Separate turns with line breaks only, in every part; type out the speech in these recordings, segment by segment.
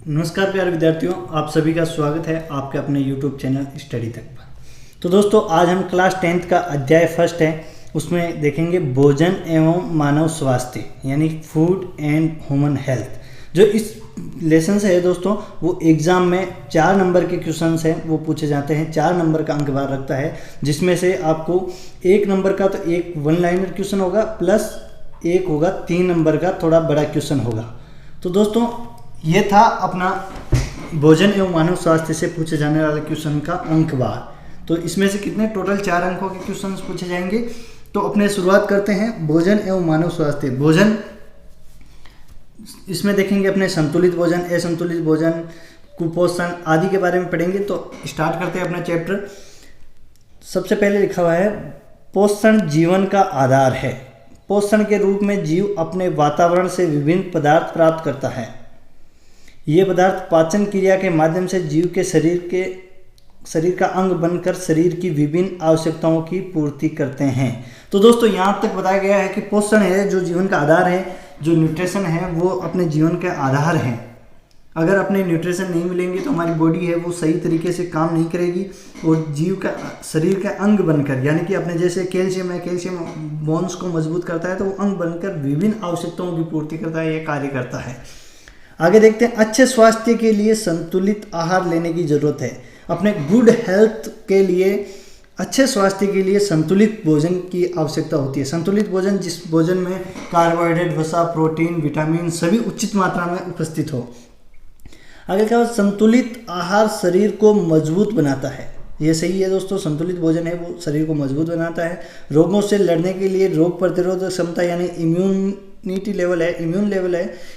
नमस्कार प्यारे विद्यार्थियों, आप सभी का स्वागत है आपके अपने YouTube चैनल स्टडी तक पर। तो दोस्तों, आज हम क्लास 10th का अध्याय फर्स्ट है, उसमें देखेंगे भोजन एवं मानव स्वास्थ्य यानी फूड एंड ह्यूमन हेल्थ। जो इस लेसन से है दोस्तों, वो एग्ज़ाम में 4 नंबर के क्वेश्चंस हैं, वो पूछे जाते हैं। 4 नंबर का अंक भार रखता है, जिसमें से आपको 1 नंबर का तो एक 1 लाइनर क्वेश्चन होगा, प्लस एक होगा 3 नंबर का थोड़ा बड़ा क्वेश्चन होगा। तो दोस्तों, ये था अपना भोजन एवं मानव स्वास्थ्य से पूछे जाने वाले क्वेश्चन का अंक भार। तो इसमें से कितने टोटल 4 अंकों के क्वेश्चन पूछे जाएंगे। तो अपने शुरुआत करते हैं भोजन एवं मानव स्वास्थ्य। भोजन, इसमें देखेंगे अपने संतुलित भोजन, असंतुलित भोजन, कुपोषण आदि के बारे में पढ़ेंगे। तो स्टार्ट करते हैं अपना चैप्टर। सबसे पहले लिखा हुआ है पोषण जीवन का आधार है। पोषण के रूप में जीव अपने वातावरण से विभिन्न पदार्थ प्राप्त करता है। ये पदार्थ पाचन क्रिया के माध्यम से जीव के शरीर का अंग बनकर शरीर की विभिन्न आवश्यकताओं की पूर्ति करते हैं। तो दोस्तों, यहाँ तक बताया गया है कि पोषण है जो जीवन का आधार है, जो न्यूट्रिशन है वो अपने जीवन के आधार हैं। अगर अपने न्यूट्रिशन नहीं मिलेंगे तो हमारी बॉडी है वो सही तरीके से काम नहीं करेगी और जीव का शरीर का अंग बनकर, यानी कि अपने जैसे कैल्शियम है, कैल्शियम बोन्स को मजबूत करता है, तो वो अंग बनकर विभिन्न आवश्यकताओं की पूर्ति करता है, यह कार्य करता है। आगे देखते हैं, अच्छे स्वास्थ्य के लिए संतुलित आहार लेने की जरूरत है। अपने गुड हेल्थ के लिए, अच्छे स्वास्थ्य के लिए संतुलित भोजन की आवश्यकता होती है। संतुलित भोजन, जिस भोजन में कार्बोहाइड्रेट, वसा, प्रोटीन, विटामिन सभी उचित मात्रा में उपस्थित हो। आगे क्या, संतुलित आहार शरीर को मजबूत बनाता है। ये सही है दोस्तों, संतुलित भोजन है वो शरीर को मजबूत बनाता है। रोगों से लड़ने के लिए रोग प्रतिरोधक क्षमता यानी इम्यूनिटी लेवल है,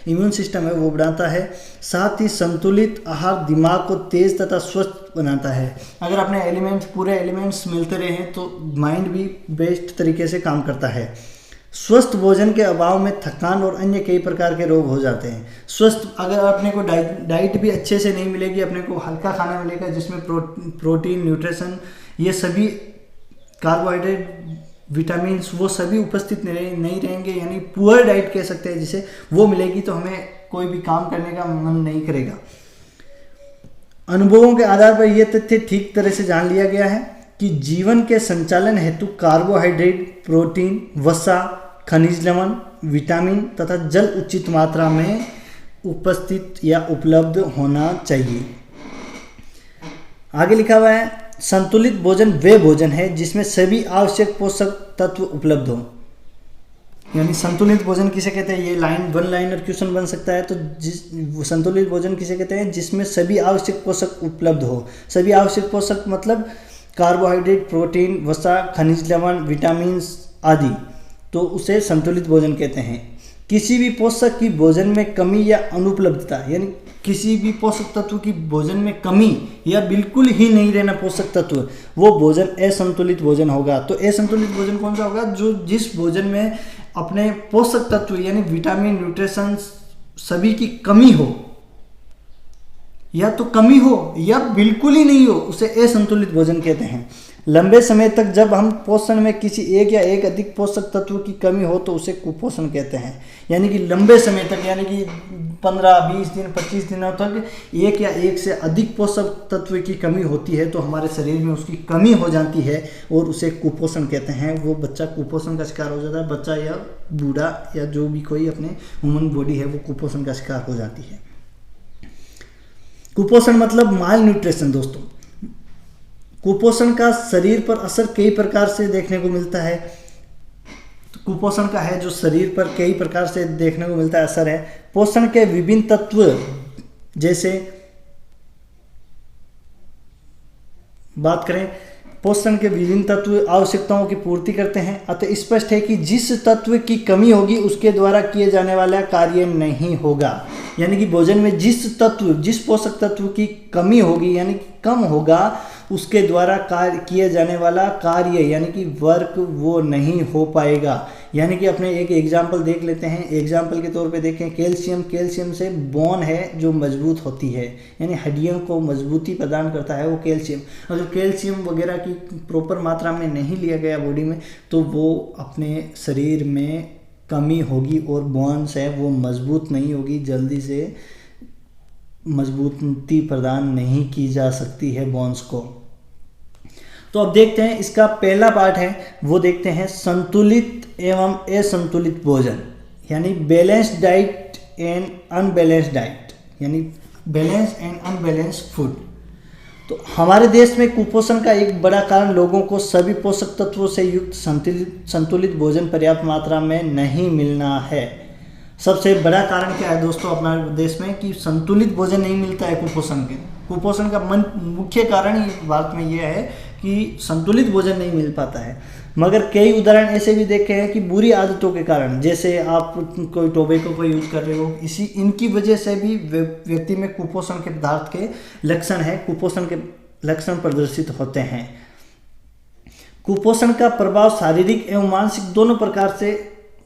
इम्यून सिस्टम है वो बढ़ाता है। साथ ही संतुलित आहार दिमाग को तेज तथा स्वस्थ बनाता है। अगर अपने पूरे एलिमेंट्स मिलते रहे तो माइंड भी बेस्ट तरीके से काम करता है। स्वस्थ भोजन के अभाव में थकान और अन्य कई प्रकार के रोग हो जाते हैं। स्वस्थ, अगर अपने को डाइट भी अच्छे से नहीं मिलेगी, अपने को हल्का खाना मिलेगा जिसमें प्रोटीन, न्यूट्रिशन, ये सभी कार्बोहाइड्रेट, विटामिन्स वो सभी उपस्थित नहीं रहेंगे, यानी पुअर डाइट कह सकते हैं जिसे, वो मिलेगी तो हमें कोई भी काम करने का मन नहीं करेगा। अनुभवों के आधार पर यह तथ्य ठीक तरह से जान लिया गया है कि जीवन के संचालन हेतु कार्बोहाइड्रेट, प्रोटीन, वसा, खनिज लवण, विटामिन तथा जल उचित मात्रा में उपस्थित या उपलब्ध होना चाहिए। आगे लिखा हुआ है, संतुलित भोजन वे भोजन है जिसमें सभी आवश्यक पोषक तत्व उपलब्ध हो। यानी संतुलित भोजन किसे कहते हैं, ये 1 लाइनर क्वेश्चन बन सकता है। तो संतुलित भोजन किसे कहते हैं, जिसमें सभी आवश्यक पोषक उपलब्ध हो। सभी आवश्यक पोषक मतलब कार्बोहाइड्रेट, प्रोटीन, वसा, खनिज लवण, विटामिन आदि, तो उसे संतुलित भोजन कहते हैं। किसी भी पोषक की भोजन में कमी या अनुपलब्धता, यानी किसी भी पोषक तत्व की भोजन में कमी या बिल्कुल ही नहीं रहना पोषक तत्व, वो भोजन असंतुलित भोजन होगा। तो असंतुलित भोजन कौन सा होगा, जो जिस भोजन में अपने पोषक तत्व यानी विटामिन, न्यूट्रिशन सभी की कमी हो, या तो कमी हो या बिल्कुल ही नहीं हो, उसे असंतुलित भोजन कहते हैं। लंबे समय तक जब हम पोषण में किसी एक या एक अधिक पोषक तत्व की कमी हो तो उसे कुपोषण कहते हैं। यानी कि लंबे समय तक, यानी कि 15, 20 दिन, 25 दिनों तक एक या एक से अधिक पोषक तत्व की कमी होती है तो हमारे शरीर में उसकी कमी हो जाती है और उसे कुपोषण कहते हैं। वो बच्चा कुपोषण का शिकार हो जाता है, बच्चा या बूढ़ा या जो भी कोई अपने ह्यूमन बॉडी है वो कुपोषण का शिकार हो जाती है। कुपोषण मतलब माल न्यूट्रिशन। दोस्तों, कुपोषण का शरीर पर असर कई प्रकार से देखने को मिलता है। कुपोषण का है जो शरीर पर कई प्रकार से देखने को मिलता है असर है। पोषण के विभिन्न तत्व, जैसे बात करें, पोषण के विभिन्न तत्व आवश्यकताओं की पूर्ति करते हैं। अतः स्पष्ट है कि जिस तत्व की कमी होगी उसके द्वारा किए जाने वाला कार्य नहीं होगा। यानी कि भोजन में जिस पोषक तत्व की कमी होगी यानी कि कम होगा, उसके द्वारा कार्य किए जाने वाला कार्य यानी कि वर्क वो नहीं हो पाएगा। यानी कि अपने एक एग्जाम्पल देख लेते हैं। एग्जाम्पल के तौर पे देखें, कैल्शियम से बोन है जो मजबूत होती है, यानी हड्डियों को मजबूती प्रदान करता है वो कैल्शियम। अगर कैल्शियम वगैरह की प्रॉपर मात्रा में नहीं लिया गया बॉडी में तो वो अपने शरीर में कमी होगी और बोन्स है वो मजबूत नहीं होगी, जल्दी से मजबूती प्रदान नहीं की जा सकती है बोन्स को। तो अब देखते हैं इसका पहला पार्ट है वो देखते हैं संतुलित एवं असंतुलित भोजन, यानी balanced diet and unbalanced diet, यानी बैलेंस एंड अनबैलेंस्ड फूड। तो हमारे देश में कुपोषण का एक बड़ा कारण लोगों को सभी पोषक तत्वों से युक्त संतुलित भोजन पर्याप्त मात्रा में नहीं मिलना है। सबसे बड़ा कारण क्या है दोस्तों अपने देश में कि संतुलित भोजन नहीं मिलता है। कुपोषण का मुख्य कारण भारत में यह है कि संतुलित भोजन नहीं मिल पाता है। मगर कई उदाहरण ऐसे भी देखे हैं कि बुरी आदतों के कारण, जैसे आप कोई टोबैको को यूज़ कर रहे हो, इनकी वजह से भी व्यक्ति में कुपोषण के पदार्थ के लक्षण है, कुपोषण के लक्षण प्रदर्शित होते हैं। कुपोषण का प्रभाव शारीरिक एवं मानसिक दोनों प्रकार से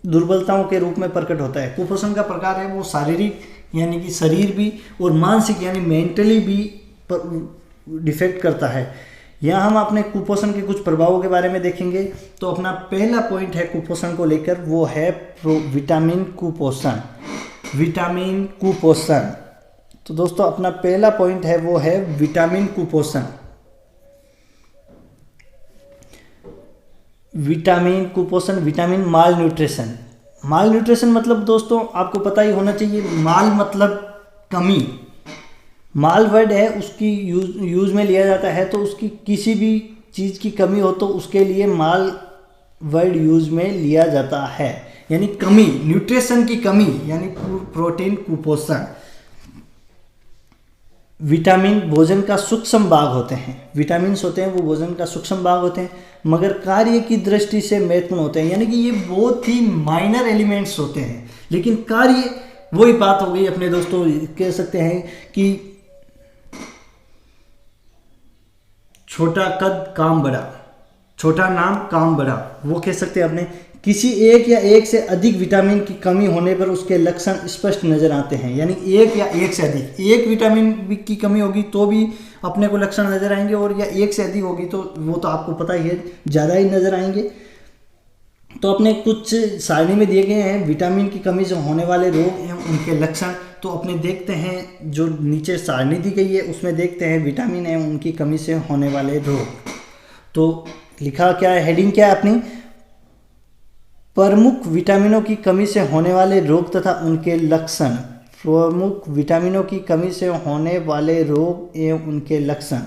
दुर्बलताओं के रूप में प्रकट होता है। कुपोषण का प्रकार है वो शारीरिक यानी कि शरीर भी, और मानसिक यानी मेंटली भी डिफेक्ट करता है। यहाँ हम अपने कुपोषण के कुछ प्रभावों के बारे में देखेंगे। तो अपना पहला पॉइंट है कुपोषण को लेकर वो है विटामिन कुपोषण। विटामिन कुपोषण, तो दोस्तों अपना पहला पॉइंट है वो है विटामिन कुपोषण। विटामिन कुपोषण, विटामिन माल न्यूट्रिशन। माल न्यूट्रिशन मतलब दोस्तों आपको पता ही होना चाहिए, माल मतलब कमी। माल वर्ड है उसकी यूज़ में लिया जाता है, तो उसकी किसी भी चीज़ की कमी हो तो उसके लिए माल वर्ड यूज़ में लिया जाता है, यानी कमी, न्यूट्रिशन की कमी यानी प्रोटीन कुपोषण। विटामिन भोजन का सूक्ष्म भाग होते हैं, विटामिन्स होते हैं वो भोजन का सूक्ष्म भाग होते हैं, मगर कार्य की दृष्टि से महत्वपूर्ण होते हैं, यानी कि ये बहुत ही माइनर एलिमेंट्स होते हैं, लेकिन कार्य वही बात हो गई अपने दोस्तों, कह सकते हैं कि छोटा कद काम बड़ा, छोटा नाम काम बड़ा, वो कह सकते हैं अपने। किसी एक या एक से अधिक विटामिन की कमी होने पर उसके लक्षण स्पष्ट नजर आते हैं, यानी एक या एक से अधिक, एक विटामिन की कमी होगी तो भी अपने को लक्षण नजर आएंगे, और या एक से अधिक होगी तो वो तो आपको पता ही है ज़्यादा ही नजर आएंगे। तो अपने कुछ सारणी में दिए गए हैं विटामिन की कमी से होने वाले रोग एवं उनके लक्षण। तो अपने देखते हैं जो नीचे सारणी दी गई है उसमें देखते हैं विटामिन एवं उनकी कमी से होने वाले रोग। तो लिखा क्या है, हेडिंग क्या है अपनी, प्रमुख विटामिनों की कमी से होने वाले रोग तथा उनके लक्षण। प्रमुख विटामिनों की कमी से होने वाले रोग एवं उनके लक्षण।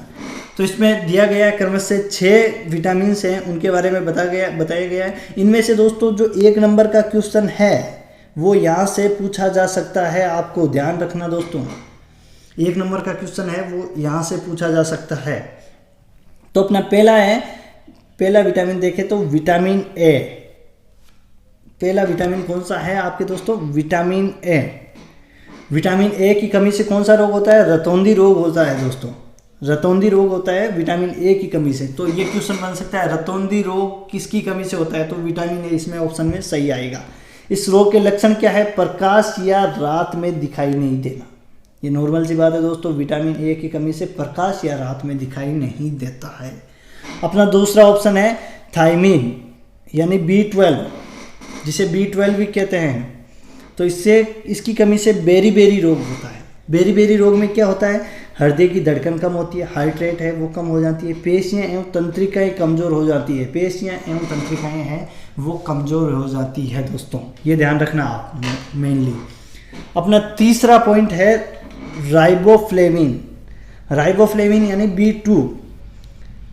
तो इसमें दिया गया है क्रमशः 6 विटामिन हैं, उनके बारे में बताया गया है। इनमें से दोस्तों जो 1 नंबर का क्वेश्चन है वो यहाँ से पूछा जा सकता है, आपको ध्यान रखना दोस्तों, 1 नंबर का क्वेश्चन है वो यहाँ से पूछा जा सकता है। तो अपना पहला विटामिन देखें तो विटामिन ए। पहला विटामिन कौन सा है आपके दोस्तों, विटामिन ए। विटामिन ए की कमी से कौन सा रोग होता है, रतौंधी रोग होता है दोस्तों, रतौंधी रोग होता है विटामिन ए की कमी से। तो ये क्वेश्चन बन सकता है रतौंधी रोग किसकी कमी से होता है, तो विटामिन ए इसमें ऑप्शन में सही आएगा। इस रोग के लक्षण क्या है, प्रकाश या रात में दिखाई नहीं देना। ये नॉर्मल सी बात है दोस्तों, विटामिन ए की कमी से प्रकाश या रात में दिखाई नहीं देता है। अपना दूसरा ऑप्शन है थायमीन यानी B12, जिसे B12 भी कहते हैं। तो इसकी कमी से बेरी रोग होता है। बेरी रोग में क्या होता है, हृदय की धड़कन कम होती है, हार्ट रेट है वो कम हो जाती है, पेशियां एवं तंत्रिकाएं कमज़ोर हो जाती है, पेशियां एवं तंत्रिकाएं हैं वो कमज़ोर हो जाती है दोस्तों, ये ध्यान रखना आप मेनली। अपना तीसरा पॉइंट है राइबोफ्लेविन। राइबोफ्लेविन यानी B2।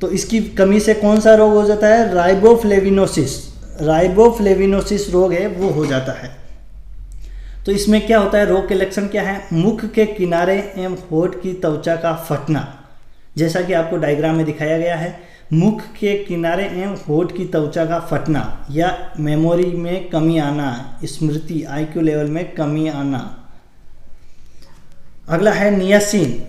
तो इसकी कमी से कौन सा रोग हो जाता है, राइबोफ्लेविनोसिस। राइबोफ्लेविनोसिस रोग है वो हो जाता है। तो इसमें क्या होता है, रोग के लक्षण क्या है, मुख के किनारे एवं होठ की त्वचा का फटना, जैसा कि आपको डायग्राम में दिखाया गया है। मुख के किनारे एवं होठ की त्वचा का फटना, या मेमोरी में कमी आना, स्मृति IQ लेवल में कमी आना। अगला है नियासिन,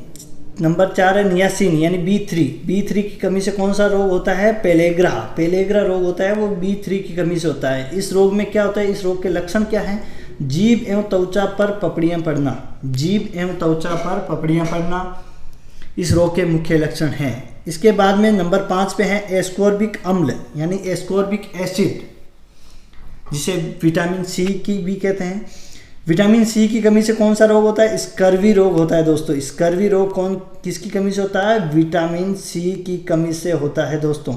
नंबर 4 है नियासिन यानी B3 की कमी से कौन सा रोग होता है, पेलेग्रा रोग होता है वो B3 की कमी से होता है। इस रोग में क्या होता है, इस रोग के लक्षण क्या है, जीभ एवं त्वचा पर पपड़ियां पड़ना, जीभ एवं त्वचा पर पपड़ियां पड़ना इस रोग के मुख्य लक्षण हैं। इसके बाद में नंबर 5 पे है एस्कॉर्बिक अम्ल यानी एस्कॉर्बिक एसिड, जिसे विटामिन C की भी कहते हैं। विटामिन सी की कमी से कौन सा रोग होता है? स्कर्वी रोग होता है दोस्तों। स्कर्वी रोग किसकी कमी से होता है? विटामिन सी की कमी से होता है दोस्तों।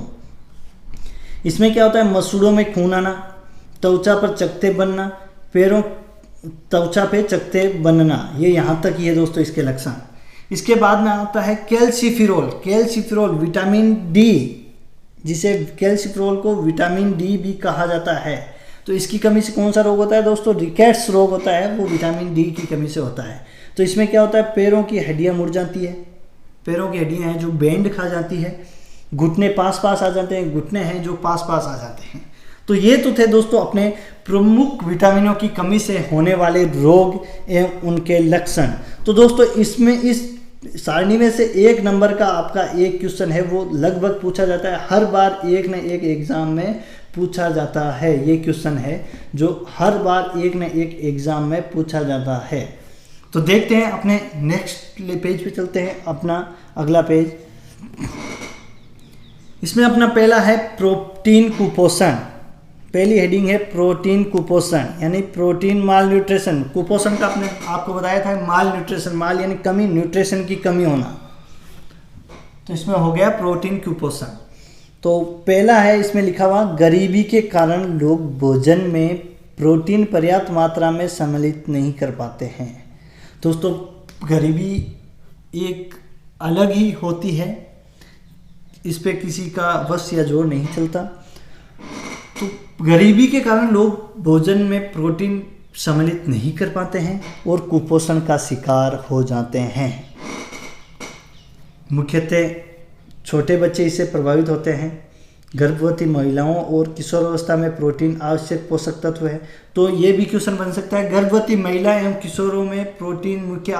इसमें क्या होता है? मसूड़ों में खून आना, त्वचा पर चकत्ते बनना, पैरों त्वचा पे चकत्ते बनना, ये यहाँ तक ही है दोस्तों इसके लक्षण। इसके बाद में आता है कैल्सिफिरोल। कैल्सिफिरोल विटामिन डी, जिसे कैल्सिफिरोल को विटामिन डी भी कहा जाता है। तो इसकी कमी से कौन सा रोग होता है दोस्तों? रिकेट्स रोग होता है, वो विटामिन डी की कमी से होता है। तो इसमें क्या होता है? पैरों की हड्डियां मुड़ जाती है, पैरों की हड्डियां हैं जो बैंड खा जाती है, घुटने पास पास आ जाते हैं, घुटने हैं जो पास पास आ जाते हैं। तो ये तो थे दोस्तों अपने प्रमुख विटामिनों की कमी से होने वाले रोग एवं उनके लक्षण। तो दोस्तों इसमें इस सारणी में से 1 नंबर का आपका एक क्वेश्चन है, वो लगभग पूछा जाता है हर बार, एक न एक एग्जाम में पूछा जाता है। ये क्वेश्चन है जो हर बार एक न एक एग्जाम में पूछा जाता है। तो देखते हैं अपने नेक्स्ट पेज पे चलते हैं, अपना अगला पेज। इसमें अपना पहला है प्रोटीन कुपोषण। पहली हेडिंग है प्रोटीन कुपोषण, यानी प्रोटीन माल न्यूट्रिशन। कुपोषण का अपने आपको बताया था माल न्यूट्रिशन, माल यानी कमी, न्यूट्रिशन की कमी होना। तो इसमें हो गया प्रोटीन कुपोषण। तो पहला है इसमें लिखा हुआ, गरीबी के कारण लोग भोजन में प्रोटीन पर्याप्त मात्रा में सम्मिलित नहीं कर पाते हैं। दोस्तों गरीबी एक अलग ही होती है, इस पे किसी का वश या जोर नहीं चलता। तो गरीबी के कारण लोग भोजन में प्रोटीन सम्मिलित नहीं कर पाते हैं और कुपोषण का शिकार हो जाते हैं। मुख्यतः छोटे बच्चे इससे प्रभावित होते हैं। गर्भवती महिलाओं और किशोरावस्था में प्रोटीन आवश्यक पोषक तत्व है। तो ये भी क्वेश्चन बन सकता है, गर्भवती महिला एवं किशोरों में प्रोटीन मुख्य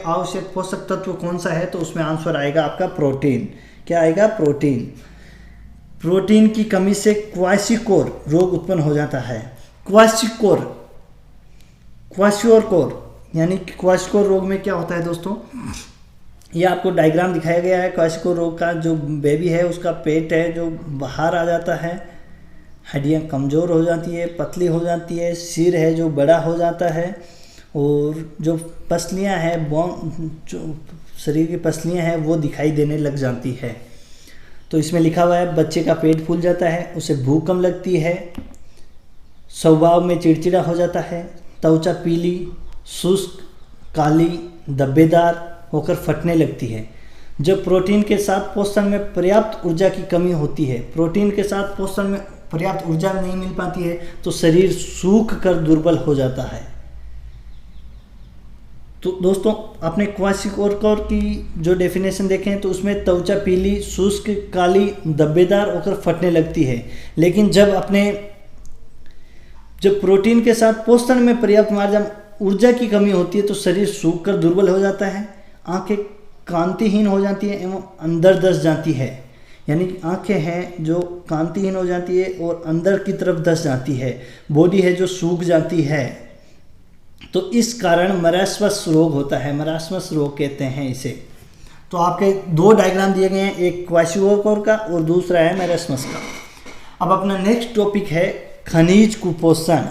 आवश्यक पोषक तत्व कौन सा है? तो उसमें आंसर आएगा आपका प्रोटीन। क्या आएगा? प्रोटीन। प्रोटीन की कमी से क्वाशियोर रोग उत्पन्न हो जाता है। क्वाशियोर यानी क्वाशियोर रोग में क्या होता है दोस्तों? ये आपको डायग्राम दिखाया गया है। क्वाशियोर रोग का जो बेबी है उसका पेट है जो बाहर आ जाता है, हड्डियां कमज़ोर हो जाती है, पतली हो जाती है, सिर है जो बड़ा हो जाता है, और जो पसलियां हैं, जो शरीर की पसलियां हैं वो दिखाई देने लग जाती है। तो इसमें लिखा हुआ है बच्चे का पेट फूल जाता है, उसे भूख कम लगती है, स्वभाव में चिड़चिड़ा हो जाता है, त्वचा पीली, शुष्क, काली, धब्बेदार होकर फटने लगती है। जब प्रोटीन के साथ पोषण में पर्याप्त ऊर्जा की कमी होती है, प्रोटीन के साथ पोषण में पर्याप्त ऊर्जा नहीं मिल पाती है, तो शरीर सूख कर दुर्बल हो जाता है। तो दोस्तों आपने क्वाशियोर की जो डेफिनेशन देखें तो उसमें त्वचा पीली, शुष्क, काली, धब्बेदार होकर फटने लगती है। लेकिन जब प्रोटीन के साथ पोषण में पर्याप्त मात्रा ऊर्जा की कमी होती है तो शरीर सूख कर दुर्बल हो जाता है, आंखें कांतिहीन हो जाती है एवं अंदर धंस जाती है। यानी आंखें हैं जो कांतिहीन हो जाती है और अंदर की तरफ धंस जाती है, बॉडी है जो सूख जाती है। तो इस कारण मरासमस रोग होता है, मरासमस रोग कहते हैं इसे। तो आपके 2 डायग्राम दिए गए हैं, एक क्वाशियोर का और दूसरा है मरासमस का। अब अपना नेक्स्ट टॉपिक है खनिज कुपोषण।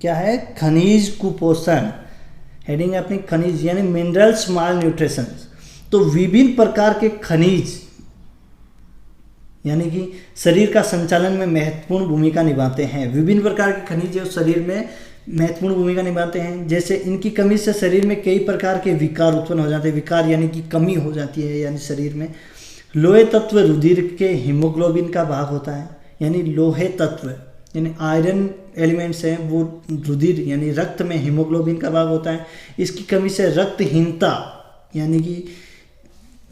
क्या है? खनिज कुपोषण। हेडिंग है अपनी खनिज यानी मिनरल्स माल न्यूट्रिशन। तो विभिन्न प्रकार के खनिज यानी कि शरीर का संचालन में महत्वपूर्ण भूमिका निभाते हैं। विभिन्न प्रकार के खनिज जो शरीर में महत्वपूर्ण भूमिका निभाते हैं, जैसे इनकी कमी से शरीर में कई प्रकार के विकार उत्पन्न हो जाते हैं। विकार यानी कि कमी हो जाती है, यानी शरीर में लोहे तत्व रुधिर के हीमोग्लोबिन का भाग होता है। यानी लोहे तत्व यानी आयरन एलिमेंट्स हैं वो रुधिर यानी रक्त में हीमोग्लोबिन का भाग होता है। इसकी कमी से रक्तहीनता यानी कि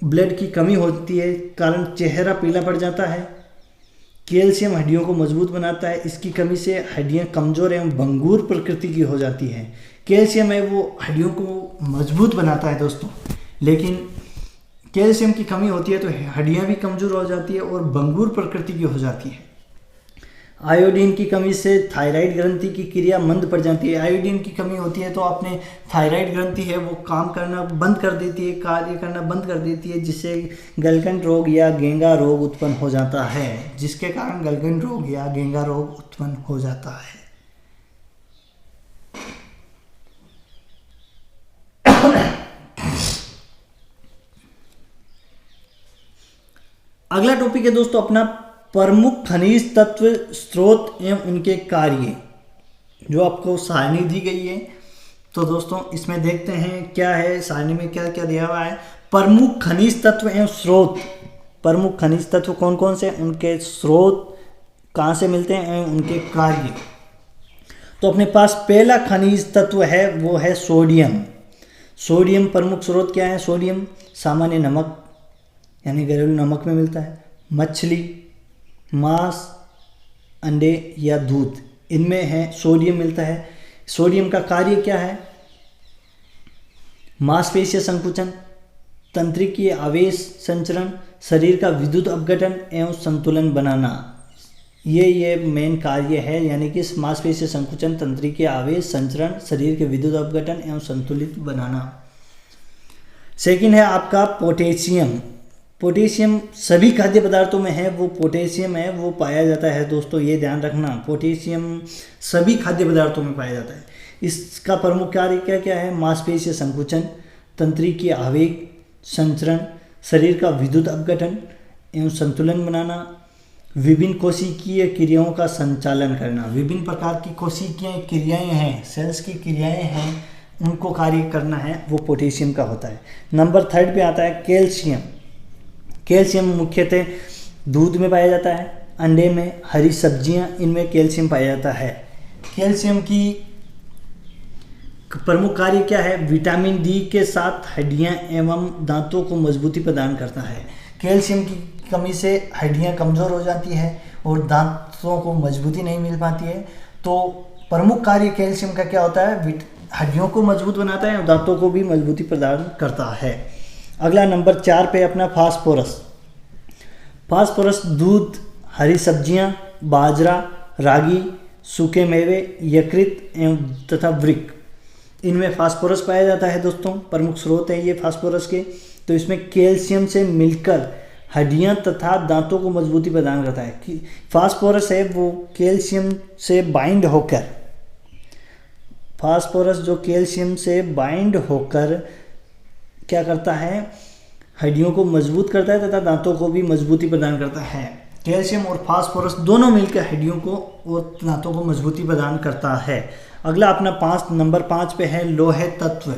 ब्लड की कमी होती है, कारण चेहरा पीला पड़ जाता है। कैल्शियम हड्डियों को मजबूत बनाता है, इसकी कमी से हड्डियां कमज़ोर एवं भंगुर प्रकृति की हो जाती है। कैल्शियम है वो हड्डियों को मजबूत बनाता है दोस्तों, लेकिन कैल्शियम की कमी होती है तो हड्डियां भी कमज़ोर हो जाती है और भंगुर प्रकृति की हो जाती है। आयोडीन की कमी से थायराइड ग्रंथि की क्रिया मंद पड़ जाती है। आयोडीन की कमी होती है तो अपने थायराइड ग्रंथि है वो काम करना बंद कर देती है, कार्य करना बंद कर देती है, जिससे गलगंड रोग या गेंगा रोग उत्पन्न हो जाता है, जिसके कारण गलगंड रोग या गेंगा रोग उत्पन्न हो जाता है। अगला टॉपिक है दोस्तों अपना प्रमुख खनिज तत्व, स्रोत एवं उनके कार्य, जो आपको सारणी दी गई है। तो दोस्तों इसमें देखते हैं क्या है सारणी में, क्या क्या दिया हुआ है। प्रमुख खनिज तत्व एवं स्रोत, प्रमुख खनिज तत्व कौन कौन से, उनके स्रोत कहाँ से मिलते हैं एवं उनके कार्य। तो अपने पास पहला खनिज तत्व है वो है सोडियम। सोडियम प्रमुख स्रोत क्या है, सोडियम सामान्य नमक यानी घरेलू नमक में मिलता है, मछली, मांस, अंडे या दूध, इनमें है सोडियम मिलता है। सोडियम का कार्य क्या है, मांसपेशीय संकुचन, तंत्रिकीय आवेश संचरण, शरीर का विद्युत अपघटन एवं संतुलन बनाना, ये मेन कार्य है। यानी कि मांसपेशीय संकुचन, तंत्रिकीय आवेश संचरण, शरीर के विद्युत अपघटन एवं संतुलित बनाना। सेकंड है आपका पोटेशियम। पोटेशियम सभी खाद्य पदार्थों में है, वो पोटेशियम है वो पाया जाता है दोस्तों, ये ध्यान रखना, पोटेशियम सभी खाद्य पदार्थों में पाया जाता है। इसका प्रमुख कार्य क्या क्या है, मांसपेशीय संकुचन, तंत्रिकीय आवेग संचरण, शरीर का विद्युत अपघटन एवं संतुलन बनाना, विभिन्न कोशिकीय क्रियाओं का संचालन करना। विभिन्न प्रकार की कोशिकीय क्रियाएं हैं, सेल्स की क्रियाएं हैं, उनको कार्य करना है, वो पोटेशियम का होता है। नंबर थर्ड पे आता है कैल्शियम। कैल्शियम मुख्यतः दूध में पाया जाता है, अंडे में, हरी सब्जियां, इनमें कैल्शियम पाया जाता है। कैल्शियम की प्रमुख कार्य क्या है, विटामिन डी के साथ हड्डियां एवं दांतों को मजबूती प्रदान करता है। कैल्शियम की कमी से हड्डियां कमज़ोर हो जाती है और दांतों को मजबूती नहीं मिल पाती है। तो प्रमुख कार्य कैल्शियम का क्या होता है, हड्डियों को मजबूत बनाता है और दांतों को भी मजबूती प्रदान करता है। अगला नंबर 4 पे अपना फास्फोरस। फास्फोरस दूध, हरी सब्जियां, बाजरा, रागी, सूखे मेवे, यकृत एवं तथा वृक्क, इनमें फास्फोरस पाया जाता है दोस्तों, प्रमुख स्रोत है ये फास्फोरस के। तो इसमें कैल्शियम से मिलकर हड्डियां तथा दांतों को मजबूती प्रदान करता है। कि फास्फोरस है वो कैल्शियम से बाइंड होकर, फास्फोरस जो कैल्शियम से बाइंड होकर क्या करता है, हड्डियों को मजबूत करता है तथा दांतों को भी मजबूती प्रदान करता है। कैल्शियम और फास्फोरस दोनों मिलकर हड्डियों को और दांतों को मजबूती प्रदान करता है। अगला अपना नंबर 5 पे है लोहे तत्व।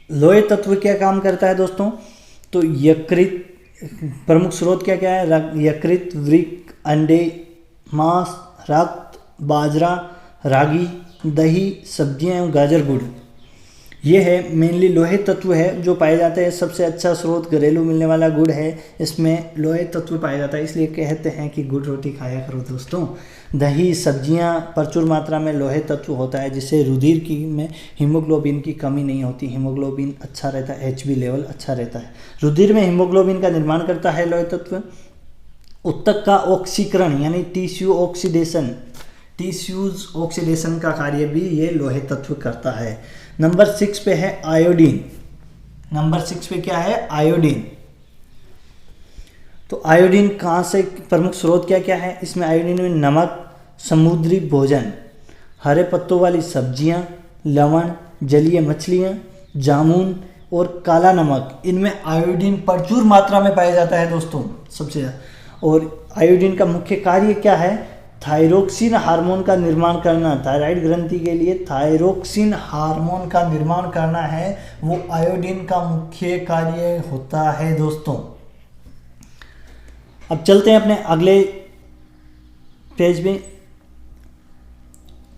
लोहे तत्व क्या काम करता है दोस्तों, तो यकृत, प्रमुख स्रोत क्या क्या है, यकृत, वृक्क, अंडे, मांस, रक्त, बाजरा, रागी, दही, सब्जियां एवं गाजर, गुड़, ये है मेनली लोहे तत्व है जो पाए जाते हैं। सबसे अच्छा स्रोत घरेलू मिलने वाला गुड़ है, इसमें लोहे तत्व पाया जाता है, इसलिए कहते हैं कि गुड़ रोटी खाया करो दोस्तों। दही, सब्जियां, प्रचुर मात्रा में लोहे तत्व होता है, जिससे रुधिर की में हीमोग्लोबिन की कमी नहीं होती, हीमोग्लोबिन अच्छा रहता है, HB लेवल अच्छा रहता है। रुधिर में हीमोग्लोबिन का निर्माण करता है लोहे तत्व। उत्तक का ऑक्सीकरण यानी टिश्यू ऑक्सीडेशन, टिश्यूज ऑक्सीडेशन का कार्य भी ये लोहे तत्व करता है। नंबर 6 पे है आयोडीन। नंबर 6 पे क्या है, आयोडीन। तो आयोडीन कहाँ से, प्रमुख स्रोत क्या क्या है, इसमें आयोडीन में नमक, समुद्री भोजन, हरे पत्तों वाली सब्जियां, लवण, जलीय मछलियां, जामुन और काला नमक, इनमें आयोडीन प्रचुर मात्रा में पाया जाता है दोस्तों सबसे ज़्यादा। और आयोडीन का मुख्य कार्य क्या है, थायरोक्सिन हार्मोन का निर्माण करना। थायराइड ग्रंथि के लिए थायरोक्सिन हार्मोन का निर्माण करना है, वो आयोडीन का मुख्य कार्य होता है दोस्तों। अब चलते हैं अपने अगले पेज में।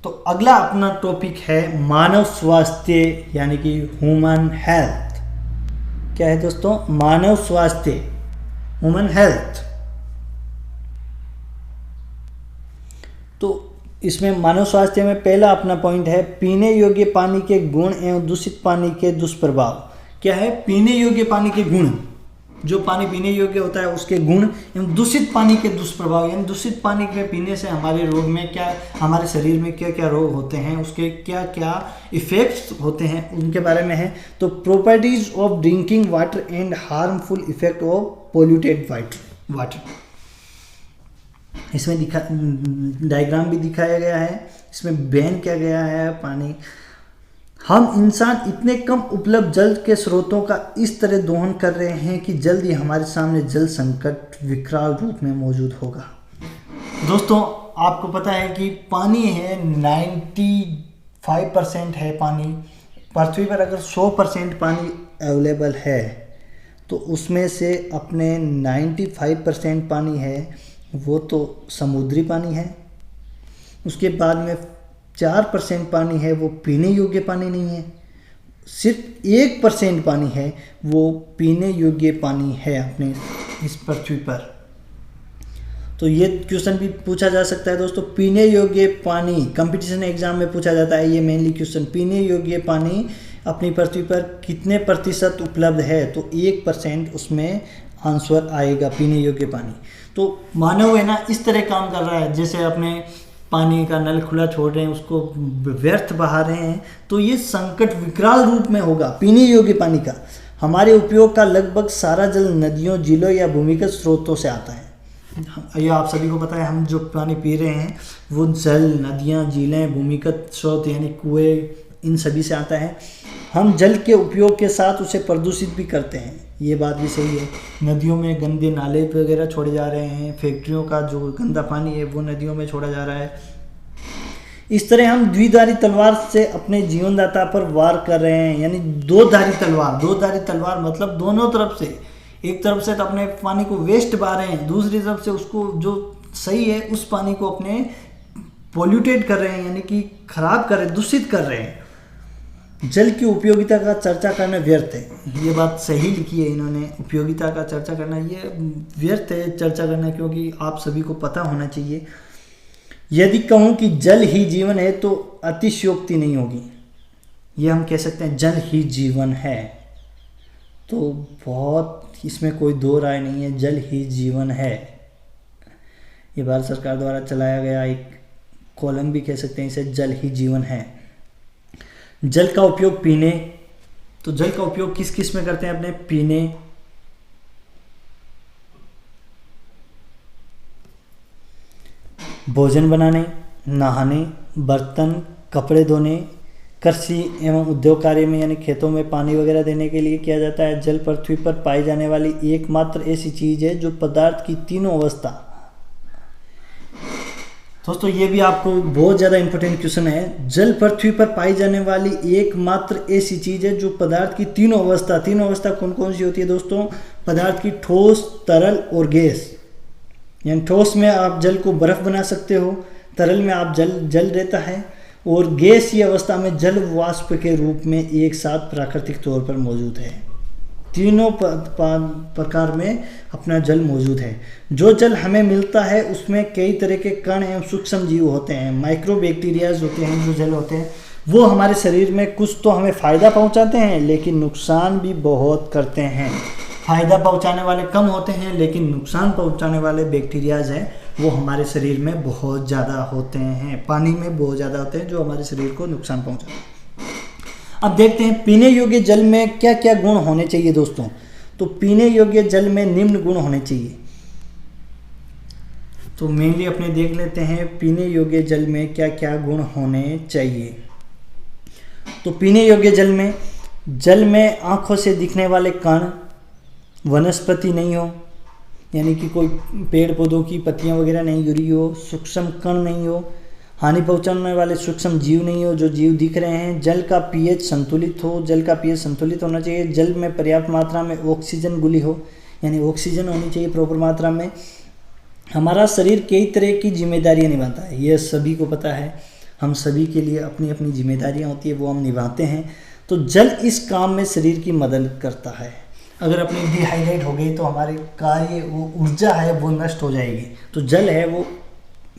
तो अगला अपना टॉपिक है मानव स्वास्थ्य यानी कि ह्यूमन हेल्थ। क्या है दोस्तों, मानव स्वास्थ्य, ह्यूमन हेल्थ। तो इसमें मानव स्वास्थ्य में पहला अपना पॉइंट है पीने योग्य पानी के गुण एवं दूषित पानी के दुष्प्रभाव। क्या है, पीने योग्य पानी के गुण, जो पानी पीने योग्य होता है उसके गुण एवं दूषित पानी के दुष्प्रभाव, यानी दूषित पानी के पीने से हमारे रोग में क्या, हमारे शरीर में क्या क्या रोग होते हैं, उसके क्या क्या इफेक्ट्स होते हैं, उनके बारे में है। तो properties of drinking water and harmful effect of polluted water. इसमें डायग्राम भी दिखाया गया है, इसमें बैन किया गया है पानी। हम इंसान इतने कम उपलब्ध जल के स्रोतों का इस तरह दोहन कर रहे हैं कि जल्द ही हमारे सामने जल संकट विकराल रूप में मौजूद होगा। दोस्तों, आपको पता है कि पानी है 95% है पानी। पृथ्वी पर अगर 100% पानी अवेलेबल है तो उसमें से अपने 95% पानी है वो तो समुद्री पानी है। उसके बाद में 4% पानी है वो पीने योग्य पानी नहीं है। सिर्फ 1% पानी है वो पीने योग्य पानी है अपने इस पृथ्वी पर। तो ये क्वेश्चन भी पूछा जा सकता है दोस्तों, पीने योग्य पानी कंपटीशन एग्जाम में पूछा जाता है ये मेनली क्वेश्चन। पीने योग्य पानी अपनी पृथ्वी पर कितने प्रतिशत उपलब्ध है, तो 1% उसमें आंसर आएगा पीने योग्य पानी। तो मानव है ना इस तरह काम कर रहा है, जैसे अपने पानी का नल खुला छोड़ रहे हैं, उसको व्यर्थ बहा रहे हैं, तो ये संकट विकराल रूप में होगा पीने योग्य पानी का। हमारे उपयोग का लगभग सारा जल नदियों, झीलों या भूमिगत स्रोतों से आता है। ये आप सभी को पता है, हम जो पानी पी रहे हैं वो जल, नदियाँ, झीलें, भूमिगत स्रोत यानी कुएं, इन सभी से आता है। हम जल के उपयोग के साथ उसे प्रदूषित भी करते हैं, ये बात भी सही है। नदियों में गंदे नाले वगैरह छोड़े जा रहे हैं, फैक्ट्रियों का जो गंदा पानी है वो नदियों में छोड़ा जा रहा है। इस तरह हम द्विधारी तलवार से अपने जीवनदाता पर वार कर रहे हैं, यानी दो धारी तलवार मतलब दोनों तरफ से। एक तरफ से तो अपने पानी को वेस्ट बहा रहे हैं, दूसरी तरफ से उसको जो सही है उस पानी को अपने पोल्यूटेड कर रहे हैं, यानी कि खराब कर रहे हैं, दूषित कर रहे हैं। जल की उपयोगिता का चर्चा करना व्यर्थ है, ये बात सही लिखी है इन्होंने। उपयोगिता का चर्चा करना ये व्यर्थ है चर्चा करना, क्योंकि आप सभी को पता होना चाहिए। यदि कहूँ कि जल ही जीवन है तो अतिशयोक्ति नहीं होगी। ये हम कह सकते हैं जल ही जीवन है, तो बहुत इसमें कोई दो राय नहीं है, जल ही जीवन है। ये भारत सरकार द्वारा चलाया गया एक कॉलम भी कह सकते हैं इसे, जल ही जीवन है। जल का उपयोग पीने, तो जल का उपयोग किस किस में करते हैं अपने? पीने, भोजन बनाने, नहाने, बर्तन, कपड़े धोने, कृषि एवं उद्योग कार्य में यानी खेतों में पानी वगैरह देने के लिए किया जाता है। जल पृथ्वी पर पाई जाने वाली एकमात्र ऐसी चीज है जो पदार्थ की तीनों अवस्था। दोस्तों ये भी आपको बहुत ज़्यादा इंपॉर्टेंट क्वेश्चन है। जल पृथ्वी पर पाई जाने वाली एकमात्र ऐसी चीज़ है जो पदार्थ की तीनों अवस्था कौन कौन सी होती है दोस्तों? पदार्थ की ठोस, तरल और गैस। यानी ठोस में आप जल को बर्फ बना सकते हो, तरल में आप जल रहता है, और गैसीय अवस्था में जल वाष्प के रूप में एक साथ प्राकृतिक तौर पर मौजूद है। तीनों प्रकार में अपना जल मौजूद है। जो जल हमें मिलता है उसमें कई तरह के कण एवं सूक्ष्म जीव होते हैं, माइक्रो बैक्टीरियाज होते हैं। जो जल होते हैं वो हमारे शरीर में कुछ तो हमें फ़ायदा पहुंचाते हैं लेकिन नुकसान भी बहुत करते हैं। फ़ायदा पहुंचाने वाले कम होते हैं लेकिन नुकसान पहुंचाने वाले बैक्टीरियाज हैं वो हमारे शरीर में बहुत ज़्यादा होते हैं, पानी में बहुत ज़्यादा होते हैं जो हमारे शरीर को नुकसान पहुँचाते हैं। अब देखते हैं पीने योग्य जल में क्या क्या गुण होने चाहिए दोस्तों। तो पीने योग्य जल में निम्न गुण होने चाहिए। तो मेनली अपने देख लेते हैं पीने योग्य जल में क्या क्या गुण होने चाहिए। तो पीने योग्य जल में आंखों से दिखने वाले कण, वनस्पति नहीं हो, यानी कि कोई पेड़ पौधों की पत्तियां वगैरह नहीं गिरी हो, सूक्ष्म कण नहीं हो, हानि पहुंचाने वाले सूक्ष्म जीव नहीं हो जो जीव दिख रहे हैं। जल का पीएच संतुलित हो, जल का पीएच संतुलित होना चाहिए। जल में पर्याप्त मात्रा में ऑक्सीजन घुली हो, यानी ऑक्सीजन होनी चाहिए प्रॉपर मात्रा में। हमारा शरीर कई तरह की जिम्मेदारियां निभाता है, यह सभी को पता है। हम सभी के लिए अपनी अपनी जिम्मेदारियां होती है, वो हम निभाते हैं। तो जल इस काम में शरीर की मदद करता है। अगर अपनी डिहाइड्रेट हो गई तो हमारे कार्य वो ऊर्जा है वो नष्ट हो जाएगी। तो जल है वो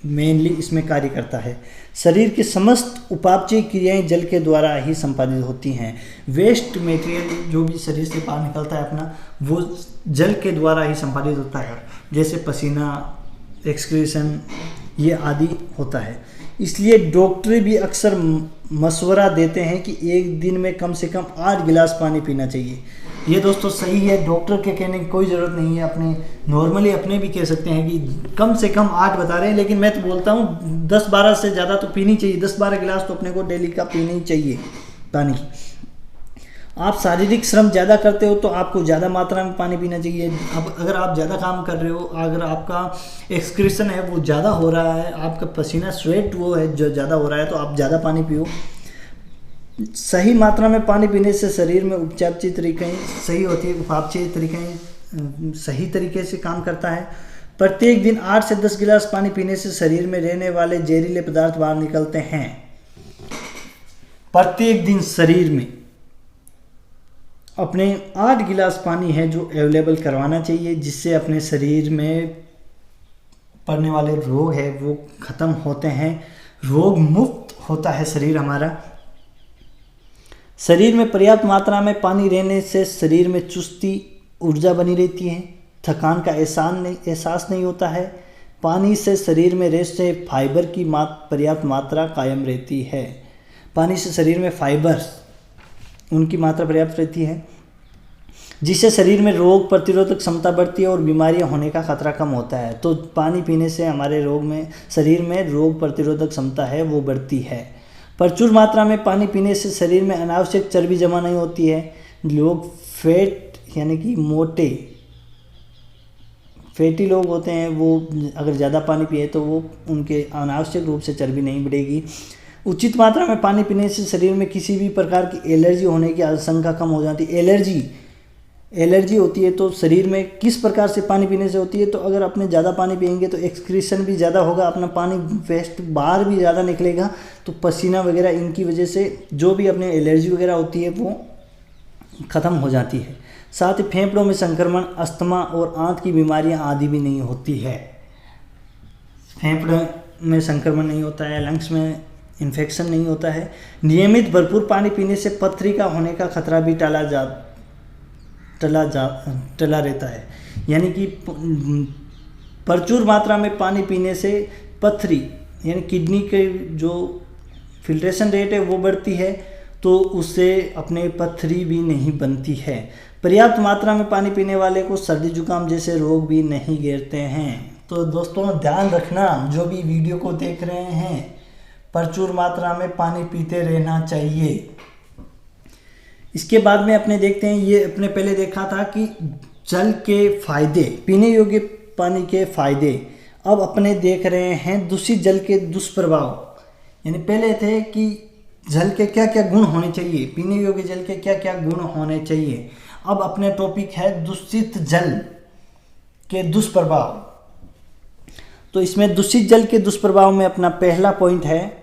मेनली इसमें कार्य करता है। शरीर की समस्त उपापचय क्रियाएं जल के द्वारा ही संपादित होती हैं। वेस्ट मटेरियल जो भी शरीर से बाहर निकलता है अपना, वो जल के द्वारा ही संपादित होता है, जैसे पसीना, एक्सक्रीशन, ये आदि होता है। इसलिए डॉक्टर भी अक्सर मशवरा देते हैं कि एक दिन में कम से कम 8 गिलास पानी पीना चाहिए। ये दोस्तों सही है, डॉक्टर के कहने की कोई ज़रूरत नहीं है, अपने नॉर्मली अपने भी कह सकते हैं कि कम से कम 8 बता रहे हैं, लेकिन मैं तो बोलता हूँ 10-12 से ज़्यादा तो पीनी चाहिए। 10-12 गिलास तो अपने को डेली का पीना ही चाहिए पानी। आप शारीरिक श्रम ज़्यादा करते हो तो आपको ज़्यादा मात्रा में पानी पीना चाहिए। अब अगर आप ज़्यादा काम कर रहे हो, अगर आपका एक्सक्रीशन है वो ज़्यादा हो रहा है, आपका पसीना स्वेट वो है जो ज़्यादा हो रहा है, तो आप ज़्यादा पानी पियो। सही मात्रा में पानी पीने से शरीर में उपचापची तरीक़ें सही होती है, उपापचय तरीक़ें सही तरीके से काम करता है। प्रत्येक दिन 8 से 10 गिलास पानी पीने से शरीर में रहने वाले जहरीले पदार्थ बाहर निकलते हैं। प्रत्येक दिन शरीर में अपने 8 गिलास पानी है जो अवेलेबल करवाना चाहिए, जिससे अपने शरीर में पड़ने वाले रोग है वो ख़त्म होते हैं, रोग मुक्त होता है शरीर हमारा। शरीर में पर्याप्त मात्रा में पानी रहने से शरीर में चुस्ती, ऊर्जा बनी रहती है, थकान का एहसास नहीं होता है। पानी से शरीर में रेस्ट से फाइबर की पर्याप्त मात्रा कायम रहती है। पानी से शरीर में फाइबर उनकी मात्रा पर्याप्त रहती है, जिससे शरीर में रोग प्रतिरोधक क्षमता बढ़ती है और बीमारियां होने का खतरा कम होता है। तो पानी पीने से हमारे शरीर में रोग प्रतिरोधक क्षमता है वो बढ़ती है। प्रचुर मात्रा में पानी पीने से शरीर में अनावश्यक चर्बी जमा नहीं होती है। लोग फैट यानी कि मोटे फैटी लोग होते हैं, वो अगर ज़्यादा पानी पिए तो वो उनके अनावश्यक रूप से चर्बी नहीं बढ़ेगी। उचित मात्रा में पानी पीने से शरीर में किसी भी प्रकार की एलर्जी होने की आशंका कम हो जाती है। एलर्जी होती है तो शरीर में किस प्रकार से पानी पीने से होती है, तो अगर अपने ज़्यादा पानी पिएंगे तो एक्सक्रीशन भी ज़्यादा होगा, अपना पानी वेस्ट बाहर भी ज़्यादा निकलेगा, तो पसीना वगैरह इनकी वजह से जो भी अपने एलर्जी वगैरह होती है वो ख़त्म हो जाती है। साथ ही फेफड़ों में संक्रमण, अस्थमा और आंत की बीमारियां आदि भी नहीं होती है। फेफड़ों में संक्रमण नहीं होता है, लंग्स में इन्फेक्शन नहीं होता है। नियमित भरपूर पानी पीने से पथरी का होने का खतरा भी टला रहता है। यानी कि प्रचुर मात्रा में पानी पीने से पथरी यानी किडनी के जो फिल्ट्रेशन रेट है वो बढ़ती है, तो उससे अपने पथरी भी नहीं बनती है। पर्याप्त मात्रा में पानी पीने वाले को सर्दी जुकाम जैसे रोग भी नहीं घेरते हैं। तो दोस्तों ध्यान रखना, जो भी वीडियो को देख रहे हैं, प्रचुर मात्रा में पानी पीते रहना चाहिए। इसके बाद में अपने देखते हैं, ये अपने पहले देखा था कि जल के फायदे, पीने योग्य पानी के फायदे। अब अपने देख रहे हैं दूषित जल के दुष्प्रभाव। यानी पहले थे कि जल के क्या क्या गुण होने चाहिए, पीने योग्य जल के क्या क्या गुण होने चाहिए। अब अपने टॉपिक है दूषित जल के दुष्प्रभाव। तो इसमें दूषित जल के दुष्प्रभाव में अपना पहला पॉइंट है,